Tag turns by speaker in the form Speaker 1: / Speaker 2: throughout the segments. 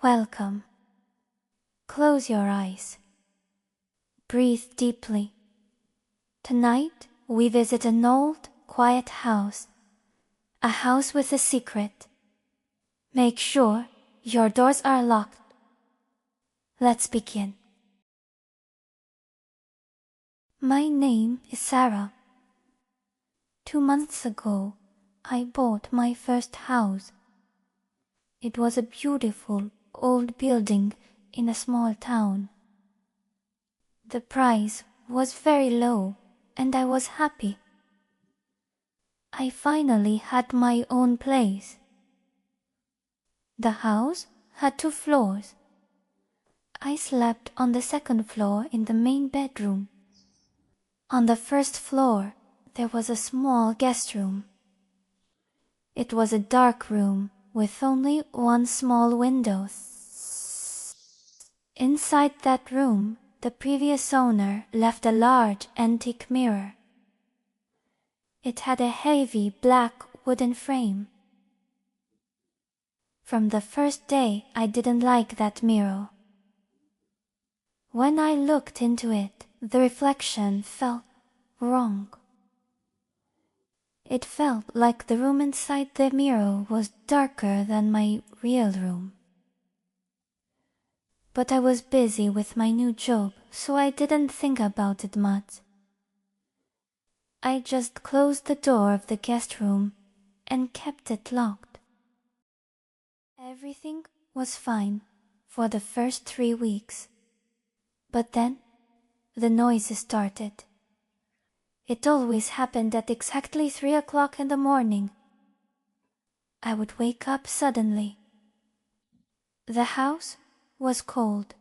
Speaker 1: Welcome. Close your eyes. Breathe deeply. Tonight, we visit an old, quiet house. A house with a secret. Make sure your doors are locked. Let's begin. My name is Sarah. 2 months ago, I bought my first house. It was a beautiful old building in a small town. The price was very low and I was happy. I finally had my own place. The house had 2 floors. I slept on the second floor in the main bedroom. On the first floor, there was a small guest room. It was a dark room with only one small window. Inside that room, the previous owner left a large antique mirror. It had a heavy black wooden frame. From the first day, I didn't like that mirror. When I looked into it, the reflection felt wrong. It felt like the room inside the mirror was darker than my real room. But I was busy with my new job, so I didn't think about it much. I just closed the door of the guest room and kept it locked. Everything was fine for the first 3 weeks. But then, the noises started. It always happened at exactly 3 o'clock in the morning. I would wake up suddenly. The house was cold,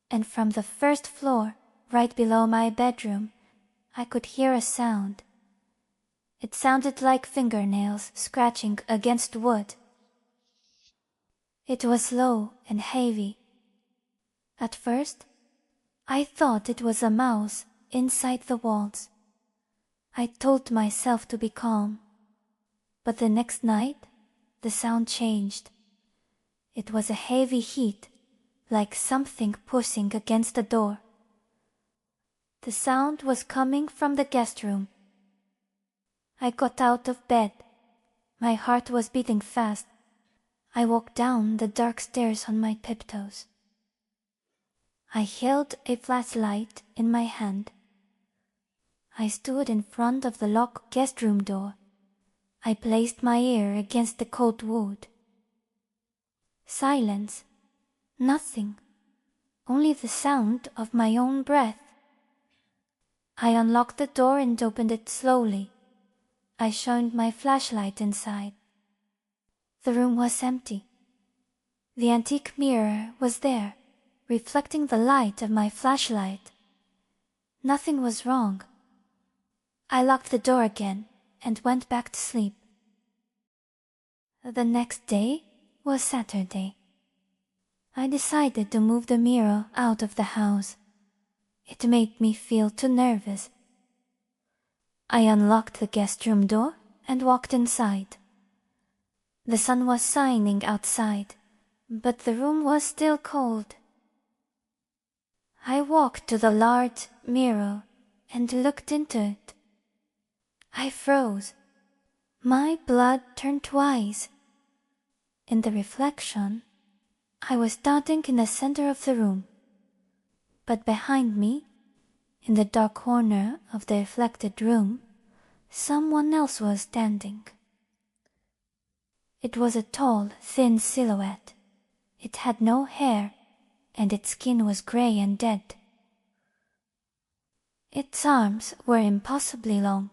Speaker 1: and from the first floor, right below my bedroom, I could hear a sound. It sounded like fingernails scratching against wood. It was low and heavy. At first, I thought it was a mouse inside the walls. I told myself to be calm. But the next night, the sound changed. It was a heavy heat, like something pushing against the door. The sound was coming from the guest room. I got out of bed. My heart was beating fast. I walked down the dark stairs on my tiptoes. I held a flashlight in my hand. I stood in front of the locked guest room door. I placed my ear against the cold wood. Silence. Nothing. Only the sound of my own breath. I unlocked the door and opened it slowly. I shined my flashlight inside. The room was empty. The antique mirror was there, reflecting the light of my flashlight. Nothing was wrong. I locked the door again and went back to sleep. The next day was Saturday. I decided to move the mirror out of the house. It made me feel too nervous. I unlocked the guest room door and walked inside. The sun was shining outside, but the room was still cold. I walked to the large mirror and looked into it. I froze. My blood turned twice. In the reflection, I was standing in the center of the room. But behind me, in the dark corner of the reflected room, someone else was standing. It was a tall, thin silhouette. It had no hair, and its skin was gray and dead. Its arms were impossibly long,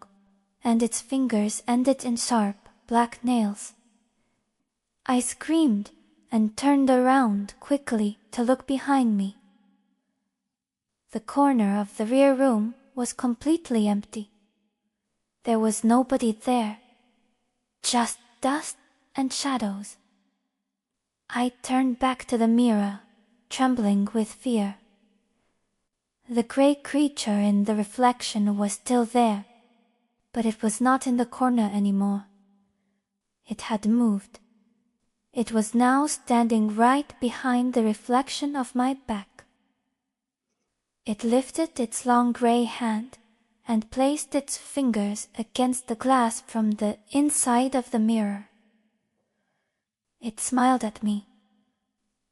Speaker 1: and its fingers ended in sharp, black nails. I screamed and turned around quickly to look behind me. The corner of the rear room was completely empty. There was nobody there, just dust and shadows. I turned back to the mirror, trembling with fear. The gray creature in the reflection was still there, but it was not in the corner anymore. It had moved. It was now standing right behind the reflection of my back. It lifted its long gray hand and placed its fingers against the glass from the inside of the mirror. It smiled at me.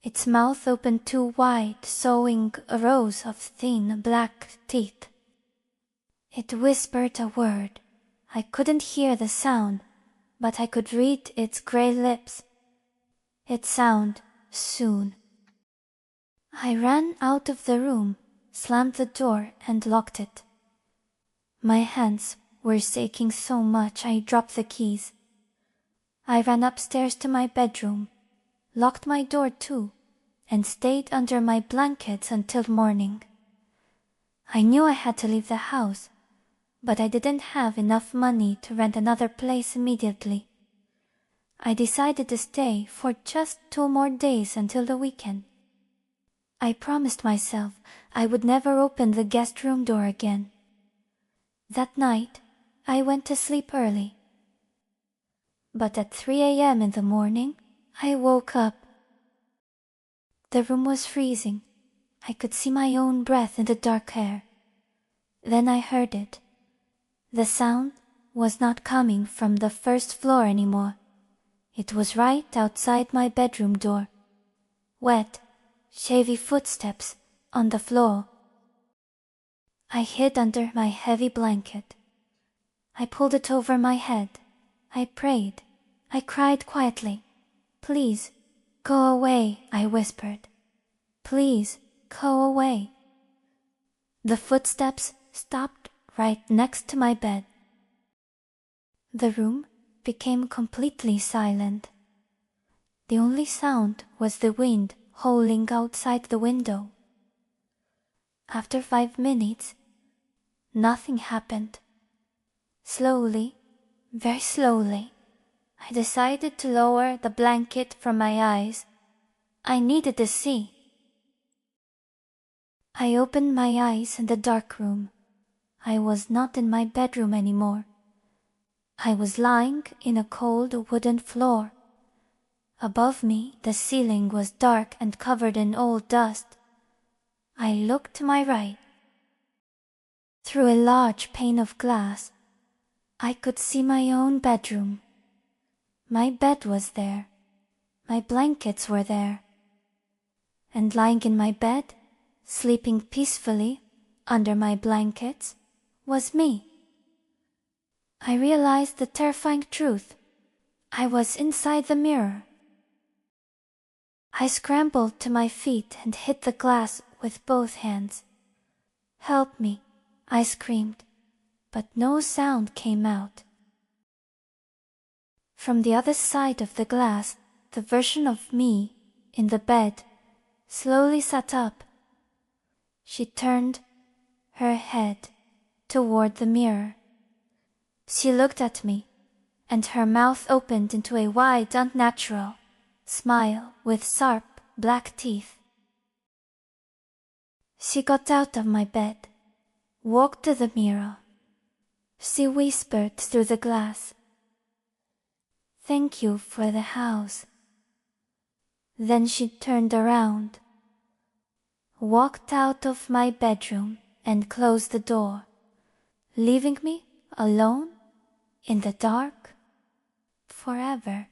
Speaker 1: Its mouth opened too wide, showing a rows of thin black teeth. It whispered a word. I couldn't hear the sound, but I could read its gray lips. It sounded soon. I ran out of the room, slammed the door, and locked it. My hands were shaking so much I dropped the keys. I ran upstairs to my bedroom, locked my door too, and stayed under my blankets until morning. I knew I had to leave the house, but I didn't have enough money to rent another place immediately. I decided to stay for just 2 more days until the weekend. I promised myself I would never open the guest room door again. That night, I went to sleep early. But at 3 a.m. in the morning, I woke up. The room was freezing. I could see my own breath in the dark air. Then I heard it. The sound was not coming from the first floor anymore. It was right outside my bedroom door. Wet, shavy footsteps on the floor. I hid under my heavy blanket. I pulled it over my head. I prayed. I cried quietly. "Please, go away," I whispered. "Please, go away." The footsteps stopped right next to my bed. The room became completely silent. The only sound was the wind howling outside the window. After 5 minutes, nothing happened. Slowly, very slowly, I decided to lower the blanket from my eyes. I needed to see. I opened my eyes in the dark room. I was not in my bedroom anymore. I was lying in a cold wooden floor. Above me, the ceiling was dark and covered in old dust. I looked to my right. Through a large pane of glass, I could see my own bedroom. My bed was there. My blankets were there. And lying in my bed, sleeping peacefully under my blankets, was me. I realized the terrifying truth. I was inside the mirror. I scrambled to my feet and hit the glass with both hands. "Help me," I screamed, but no sound came out. From the other side of the glass, the version of me in the bed slowly sat up. She turned her head toward the mirror. She looked at me, and her mouth opened into a wide, unnatural smile with sharp black teeth. She got out of my bed, walked to the mirror. She whispered through the glass, "Thank you for the house." Then she turned around, walked out of my bedroom, and closed the door, leaving me alone in the dark forever.